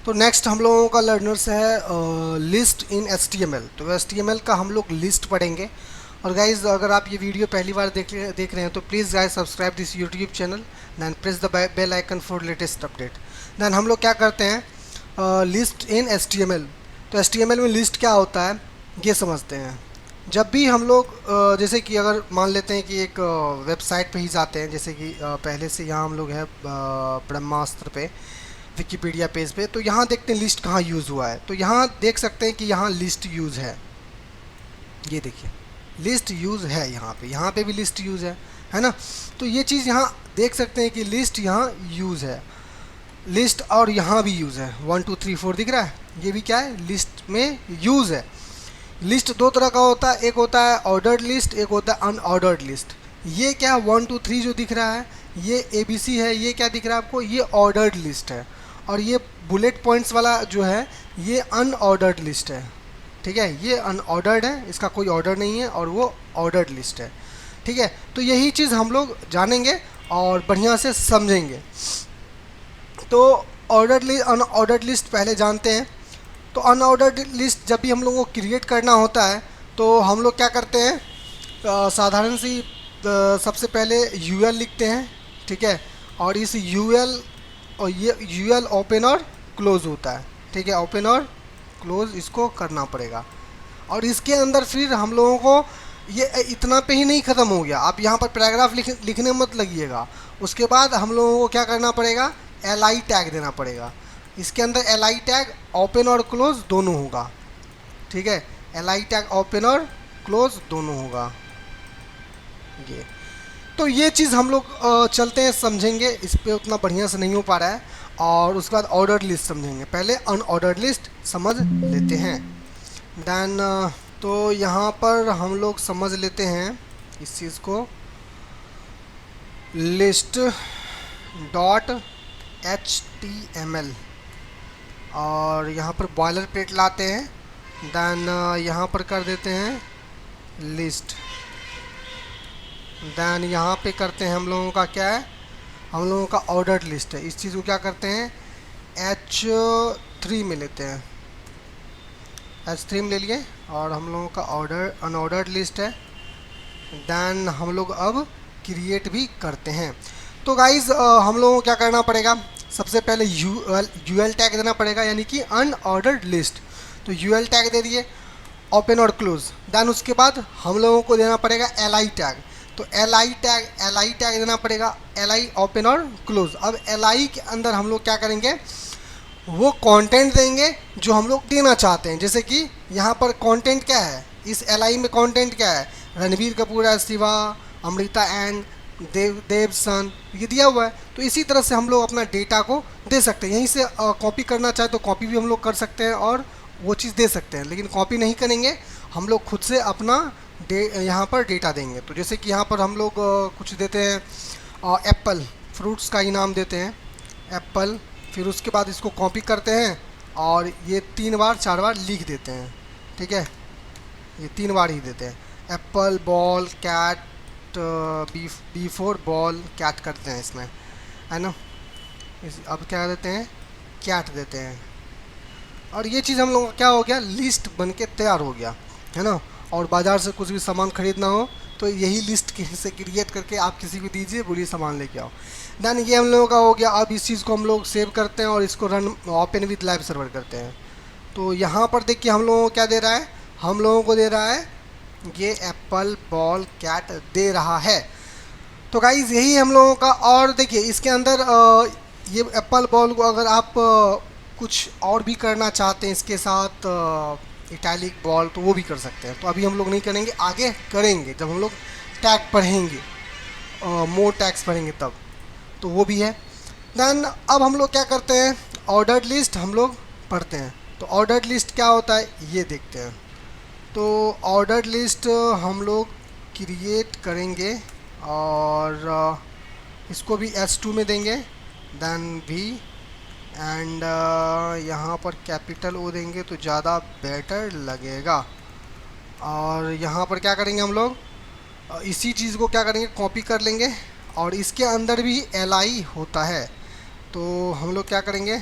तो नेक्स्ट हम लोगों का लर्नर्स है लिस्ट इन HTML। तो HTML का हम लोग लिस्ट पढ़ेंगे। और गाइज अगर आप ये वीडियो पहली बार देख रहे हैं तो please guys subscribe this YouTube channel then press the bell icon for latest update. Then हम लोग क्या करते हैं लिस्ट इन HTML। तो HTML में लिस्ट क्या होता है ये समझते हैं। जब भी हम लोग जैसे कि अगर मान लेते हैं कि एक वेबसाइट पे ही जाते हैं, जैसे कि पहले से यहाँ हम लोग हैं ब्रह्मास्त्र पे, विकिपीडिया पेज पे, तो यहाँ देखते हैं लिस्ट कहाँ यूज़ हुआ है। तो यहाँ देख सकते हैं कि यहाँ लिस्ट यूज़ है। ये देखिए लिस्ट यूज़ है, यहाँ पे भी लिस्ट यूज़ है ना। तो ये चीज़ यहाँ देख सकते हैं कि लिस्ट यहाँ यूज़ है, लिस्ट, और यहाँ भी यूज़ है। 1 2 3 4 दिख रहा है, ये भी क्या है, लिस्ट में यूज़ है। लिस्ट दो तरह का होता है, एक होता है ऑर्डर्ड लिस्ट, एक होता है अनऑर्डर्ड लिस्ट। ये क्या 1 2 3 जो दिख रहा है ये ABC है, ये क्या दिख रहा है आपको, ये ऑर्डर्ड लिस्ट है। और ये बुलेट पॉइंट्स वाला जो है ये अनऑर्डर्ड लिस्ट है। ठीक है, ये अनऑर्डर्ड है, इसका कोई ऑर्डर नहीं है, और वो ऑर्डर्ड लिस्ट है। ठीक है, तो यही चीज़ हम लोग जानेंगे और बढ़िया से समझेंगे। तो ऑर्डर्ड लिस्ट अनऑर्डर्ड लिस्ट पहले जानते हैं। तो अनऑर्डर्ड लिस्ट जब भी हम लोगों को क्रिएट करना होता है तो हम लोग क्या करते हैं, साधारण सी सबसे पहले UL लिखते हैं। ठीक है, और इस UL, और ये UL ओपन और क्लोज होता है। ठीक है, ओपन और क्लोज इसको करना पड़ेगा। और इसके अंदर फिर हम लोगों को ये इतना पे ही नहीं ख़त्म हो गया, आप यहाँ पर पैराग्राफ लिखने मत लगिएगा। उसके बाद हम लोगों को क्या करना पड़ेगा, LI टैग देना पड़ेगा। इसके अंदर LI टैग ओपन और क्लोज दोनों होगा। ठीक है, LI टैग ओपन और क्लोज दोनों होगा ये। तो ये चीज़ हम लोग चलते हैं समझेंगे, इस पर उतना बढ़िया से नहीं हो पा रहा है। और उसके बाद ऑर्डर्ड लिस्ट समझेंगे, पहले अनऑर्डर्ड लिस्ट समझ लेते हैं। दैन तो यहाँ पर हम लोग समझ लेते हैं इस चीज़ को, लिस्ट डॉट HTML, और यहाँ पर बॉयलर प्लेट लाते हैं। दैन यहाँ पर कर देते हैं लिस्ट। दैन यहाँ पे करते हैं हम लोगों का क्या है, हम लोगों का ऑर्डर्ड लिस्ट है। इस चीज़ को क्या करते हैं H3 में लेते हैं, H3 में ले लिए, और हम लोगों का ऑर्डर अनऑर्डर्ड लिस्ट है। दैन हम लोग अब क्रिएट भी करते हैं। तो गाइज हम लोगों को क्या करना पड़ेगा, सबसे पहले UL टैग देना पड़ेगा, यानी कि अनऑर्डर्ड लिस्ट। तो UL टैग दे दिए, ओपन और क्लोज। दैन उसके बाद हम लोगों को देना पड़ेगा LI टैग। तो LI टैग देना पड़ेगा, LI ओपन और क्लोज। अब LI के अंदर हम लोग क्या करेंगे, वो कंटेंट देंगे जो हम लोग देना चाहते हैं। जैसे कि यहाँ पर कंटेंट क्या है, इस LI में कंटेंट क्या है, रणबीर कपूर है, शिवा, अमृता एंड देवसन, ये दिया हुआ है। तो इसी तरह से हम लोग अपना डेटा को दे सकते हैं। यहीं से कॉपी करना चाहे तो कॉपी भी हम लोग कर सकते हैं और वो चीज़ दे सकते हैं, लेकिन कॉपी नहीं करेंगे, हम लोग खुद से अपना यहाँ पर डेटा देंगे। तो जैसे कि यहाँ पर हम लोग कुछ देते हैं, एप्पल, फ्रूट्स का ही नाम देते हैं एप्पल। फिर उसके बाद इसको कॉपी करते हैं और ये 3 बार 4 बार लिख देते हैं। ठीक है, ये 3 बार ही देते हैं, apple, ball, cat, B4 ball, cat करते हैं इसमें, है ना। अब क्या देते हैं, कैट देते हैं। और ये चीज़ हम लोग का क्या हो गया, लिस्ट बन के तैयार हो गया, है ना। और बाज़ार से कुछ भी सामान खरीदना हो तो यही लिस्ट से क्रिएट करके आप किसी को दीजिए, बोलिए सामान लेके आओ। देन ये हम लोगों का हो गया। अब इस चीज़ को हम लोग सेव करते हैं और इसको run open with live server करते हैं। तो यहाँ पर देखिए हम लोगों को क्या दे रहा है, हम लोगों को दे रहा है ये एप्पल, बॉल, कैट दे रहा है। तो गाइज यही हम लोगों का। और देखिए इसके अंदर ये एप्पल बॉल को अगर आप कुछ और भी करना चाहते हैं इसके साथ, इटैलिक बॉल, तो वो भी कर सकते हैं। तो अभी हम लोग नहीं करेंगे, आगे करेंगे जब हम लोग टैग पढ़ेंगे, मोर टैग्स पढ़ेंगे तब, तो वो भी है। देन अब हम लोग क्या करते हैं, ऑर्डर्ड लिस्ट हम लोग पढ़ते हैं। तो ऑर्डर्ड लिस्ट क्या होता है ये देखते हैं। तो ऑर्डर्ड लिस्ट हम लोग क्रिएट करेंगे और इसको भी S2 में देंगे, देन भी, एंड यहाँ पर कैपिटल O देंगे तो ज़्यादा बेटर लगेगा। और यहाँ पर क्या करेंगे हम लोग, इसी चीज़ को क्या करेंगे, कॉपी कर लेंगे। और इसके अंदर भी LI होता है, तो हम लोग क्या करेंगे,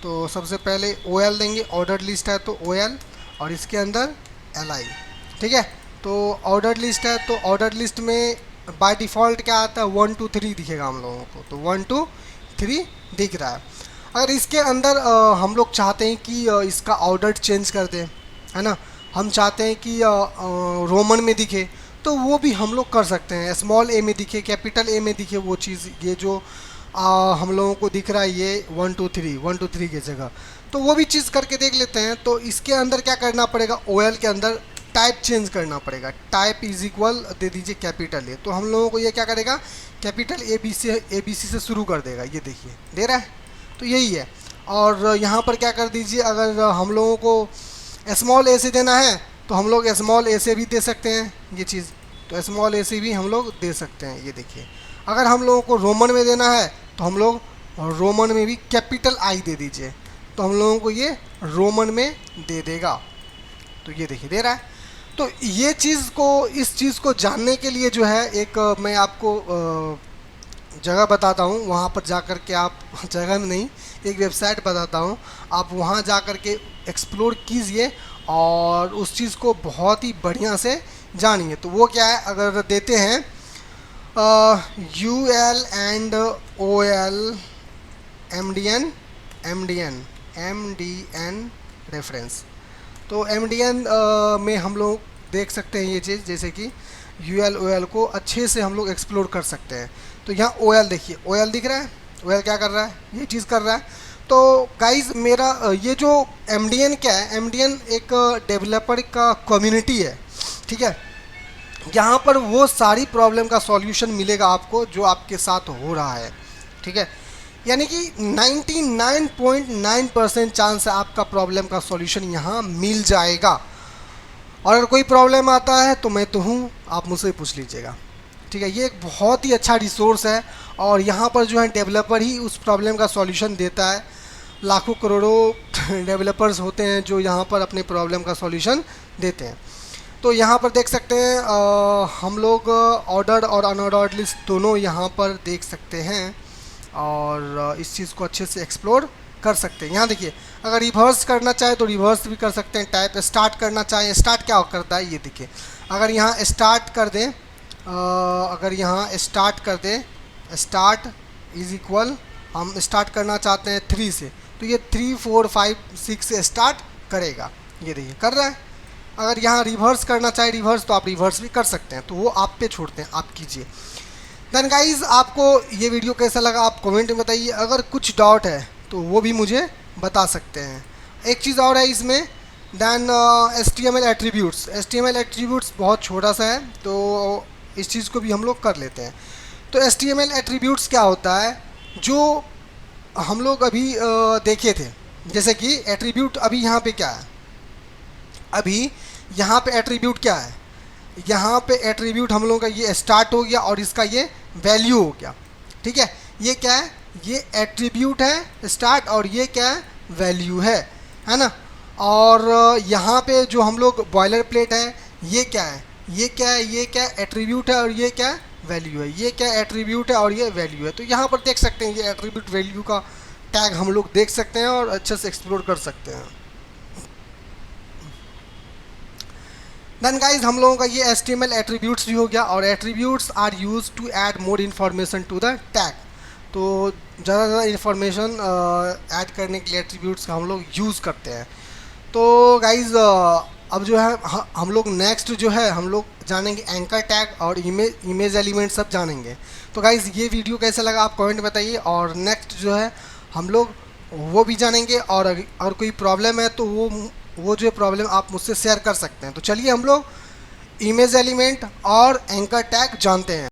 तो सबसे पहले OL देंगे, ऑर्डर लिस्ट है तो OL, और इसके अंदर LI। ठीक है, तो ऑर्डर लिस्ट है तो ऑर्डर लिस्ट में बाय डिफ़ॉल्ट क्या आता है, 1 2 3 दिखेगा हम लोगों को, तो 1 2 3 दिख रहा है। अगर इसके अंदर हम लोग चाहते हैं कि इसका ऑर्डर चेंज कर दें, है ना, हम चाहते हैं कि रोमन में दिखे, तो वो भी हम लोग कर सकते हैं। स्मॉल ए में दिखे, कैपिटल ए में दिखे, वो चीज़ ये जो हम लोगों को दिख रहा है ये 1 2 3 की जगह, तो वो भी चीज़ करके देख लेते हैं। तो इसके अंदर क्या करना पड़ेगा, OL के अंदर टाइप चेंज करना पड़ेगा। टाइप इज इक्वल दे दीजिए कैपिटल ए, तो हम लोगों को ये क्या करेगा, कैपिटल ABC से शुरू कर देगा। ये देखिए दे रहा है, तो यही है। और यहाँ पर क्या कर दीजिए, अगर हम लोगों को स्मॉल ए से देना है तो हम लोग स्मॉल ए से भी दे सकते हैं ये चीज़, तो स्मॉल ए से भी हम लोग दे सकते हैं। ये देखिए, अगर हम लोगों को रोमन में देना है तो हम लोग रोमन में भी कैपिटल I दे दीजिए, तो हम लोगों को ये रोमन में दे देगा। तो ये देखिए दे रहा है। तो ये चीज़ को, इस चीज़ को जानने के लिए जो है एक मैं आपको जगह बताता हूँ, वहाँ पर जा कर के आप जगह में नहीं, एक वेबसाइट बताता हूँ, आप वहाँ जा कर के एक्सप्लोर कीजिए और उस चीज़ को बहुत ही बढ़िया से जानिए। तो वो क्या है, अगर देते हैं UL and OL MDN reference, तो MDN में हम लोग देख सकते हैं ये चीज़, जैसे कि UL OL को अच्छे से हम लोग एक्सप्लोर कर सकते हैं। तो यहाँ OL देखिए, OL दिख रहा है, OL क्या कर रहा है, ये चीज़ कर रहा है। तो गाइज मेरा ये जो MDN क्या है, MDN एक डेवलपर का कम्युनिटी है। ठीक है, यहाँ पर वो सारी प्रॉब्लम का सॉल्यूशन मिलेगा आपको जो आपके साथ हो रहा है। ठीक है, यानी कि 99.9% चांस है आपका प्रॉब्लम का सॉल्यूशन यहाँ मिल जाएगा। और अगर कोई प्रॉब्लम आता है तो मैं तो हूँ, आप मुझसे पूछ लीजिएगा। ठीक है, ये एक बहुत ही अच्छा रिसोर्स है और यहाँ पर जो है डेवलपर ही उस प्रॉब्लम का सॉल्यूशन देता है। लाखों करोड़ों डेवलपर्स होते हैं जो यहाँ पर अपने प्रॉब्लम का सॉल्यूशन देते हैं। तो यहाँ पर देख सकते हैं हम लोग ऑर्डर और अनऑर्डर्ड लिस्ट दोनों यहाँ पर देख सकते हैं और इस चीज़ को अच्छे से एक्सप्लोर कर सकते हैं। यहाँ देखिए, अगर रिवर्स करना चाहे तो रिवर्स भी कर सकते हैं। टाइप स्टार्ट करना चाहे, स्टार्ट क्या करता है ये देखिए, अगर यहाँ स्टार्ट कर दें, अगर यहाँ स्टार्ट कर दें, स्टार्ट इज इक्वल, हम स्टार्ट करना चाहते हैं 3 से, तो ये 3 4 5 6 से स्टार्ट करेगा। ये देखिए कर रहा है। अगर यहाँ रिवर्स करना चाहे रिवर्स, तो आप रिवर्स भी कर सकते हैं, तो वो आप पे छोड़ते हैं, आप कीजिए। देन गाइज आपको ये वीडियो कैसा लगा आप कमेंट में बताइए। अगर कुछ डाउट है तो वो भी मुझे बता सकते हैं। एक चीज़ और है इसमें, then HTML attributes. HTML attributes बहुत छोटा सा है, तो इस चीज़ को भी हम लोग कर लेते हैं। तो HTML एट्रीब्यूट्स क्या होता है, जो हम लोग अभी देखे थे, जैसे कि एट्रीब्यूट अभी यहाँ पे क्या है, अभी यहाँ पे एट्रीब्यूट क्या है, यहाँ पे एट्रीब्यूट हम लोगों का ये स्टार्ट हो गया और इसका ये वैल्यू हो गया। ठीक है, ये क्या है, ये एट्रीब्यूट है स्टार्ट और ये क्या है, वैल्यू है ना। और यहाँ पे जो हम लोग बॉयलर प्लेट है, ये क्या है, ये क्या है, ये क्या एट्रीब्यूट है और ये क्या वैल्यू है, ये क्या एट्रीब्यूट है और ये वैल्यू है। तो यहाँ पर देख सकते हैं ये एट्रीब्यूट वैल्यू का टैग हम लोग देख सकते हैं और अच्छे से एक्सप्लोर कर सकते हैं। देन गाइज हम लोगों का ये HTML एट्रीब्यूट्स भी हो गया, और attributes are use to add more information to the tag. तो ज़्यादा इन्फॉर्मेशन ऐड करने के लिए एट्रीब्यूट्स का हम लोग यूज़ करते हैं। तो गाइज अब जो है हम लोग नेक्स्ट जो है हम लोग जानेंगे एंकर टैग और इमेज एलिमेंट सब जानेंगे। तो गाइज ये वीडियो कैसा लगा आप कमेंट बताइए, और नेक्स्ट जो है हम लोग वो भी जानेंगे। और अगर कोई प्रॉब्लम है तो वो जो प्रॉब्लम आप मुझसे शेयर कर सकते हैं। तो चलिए हम लोग इमेज एलिमेंट और एंकर टैग जानते हैं।